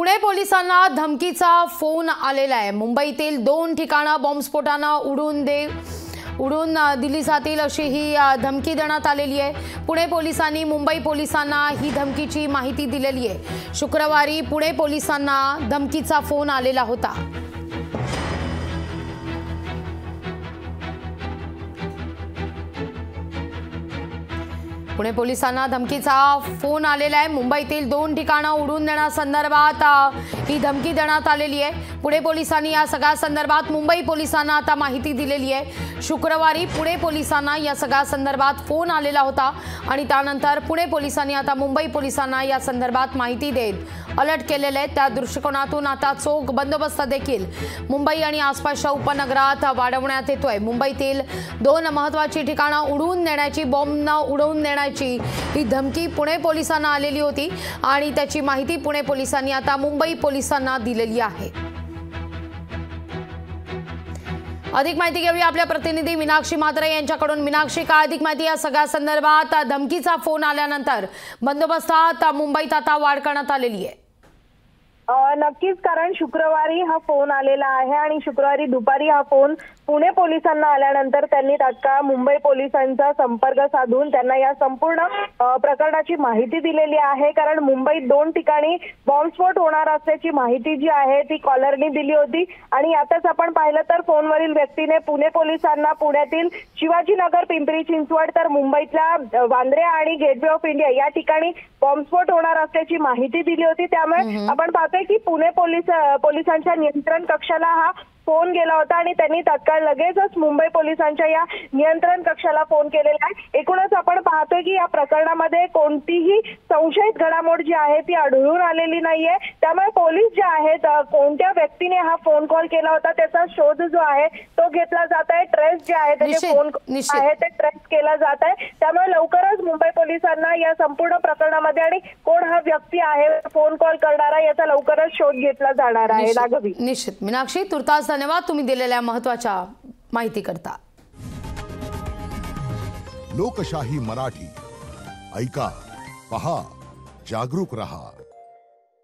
पुणे पोलिसांना धमकीचा फोन आलेला आहे। मुंबईतील 2 ठिकाणं बॉम्बस्फोटानं उडून दिली जातील अशी ही धमकी देण्यात आलेली आहे। पुणे पोलिसांनी मुंबई पोलिसांना ही धमकीची माहिती दिलेली आहे। शुक्रवारी पुणे पोलिसांना धमकीचा फोन आलेला होता। पुणे पोलिसांना धमकीचा फोन आलेला आहे। मुंबईतील 2 ठिकाणं उडून देण्यासंदर्भात ही धमकी देण्यात आलेली आहे। पुणे पोलिसांनी या सगळ्या संदर्भात मुंबई पोलिसांना आता माहिती दिलेली आहे। शुक्रवारी पुणे पोलिसांना या सगळ्या संदर्भात फोन आलेला होता आणि त्यानंतर पुणे पोलिसांनी आता मुंबई पोलिसांना या संदर्भात माहिती देत अलर्ट केलेले आहे। त्या दृष्टिकोनातून आता चोख बंदोबस्त देखील मुंबई आणि आसपासच्या उपनगरात वाढवण्यात येतोय। मुंबईतील 2 महत्त्वाची ठिकाणं उडवून देण्याची, बॉम्बनं उडवून देण्याची ही धमकी पुणे पोलिसांना आलेली होती आणि त्याची माहिती पुणे पोलिसांनी आता मुंबई पोलिसांना दिलेली आहे। अधिक माहिती घेऊया आपल्या प्रतिनिधी मीनाक्षी म्हात्रे यांच्याकडून। मीनाक्षी, काय अधिक माहिती या सगळ्या संदर्भात? धमकीचा फोन आल्यानंतर बंदोबस्तात मुंबईत आता वाढ करण्यात आलेली आहे। नक्कीच, कारण शुक्रवारी हा फोन आलेला आहे आणि शुक्रवारी दुपारी हा फोन पुणे पोलिसांना आल्यानंतर त्यांनी तात्काळ मुंबई पोलिसांचा संपर्क साधून त्यांना या संपूर्ण प्रकरणाची माहिती दिलेली आहे। कारण मुंबईत 2 ठिकाणी बॉम्बस्फोट होणार असल्याची माहिती जी आहे ती कॉलरनी दिली होती आणि आताच आपण पाहिलं तर फोनवरील व्यक्तीने पुणे पोलिसांना पुण्यातील शिवाजीनगर, पिंपरी चिंचवड तर मुंबईतल्या वांद्रे आणि गेटवे ऑफ इंडिया या ठिकाणी बॉम्बस्फोट होणार असल्याची माहिती दिली होती। त्यामुळे आपण पाहतोय की पुणे पोलिसांच्या नियंत्रण कक्षाला हा फोन गेला होता आणि त्यांनी तात्काळ लगेचच मुंबई पोलिसांच्या या नियंत्रण कक्षाला फोन केलेला आहे। एकूणच आपण पाहतोय की या प्रकरणामध्ये कोणतीही संशयित घडामोड जी आहे ती आढळून आलेली नाहीये। त्यामुळे पोलीस जे आहेत, कोणत्या व्यक्तीने हा फोन कॉल केला होता त्याचा शोध जो आहे तो घेतला जात आहे। ट्रेस जे आहे त्याचे फोन आहे ते ट्रेस केला जात आहे। त्यामुळे लवकरच मुंबई पोलिसांना या संपूर्ण प्रकरणामध्ये आणि कोण हा व्यक्ती आहे फोन कॉल करणारा याचा लवकरच शोध घेतला जाणार आहे। राघवी, निश्चित। मीनाक्षी, तुर्तास धन्यवाद तुम्ही दिलेल्या महत्त्वाच्या माहिती करता। लोकशाही मराठी ऐका, पहा, जागरूक रहा।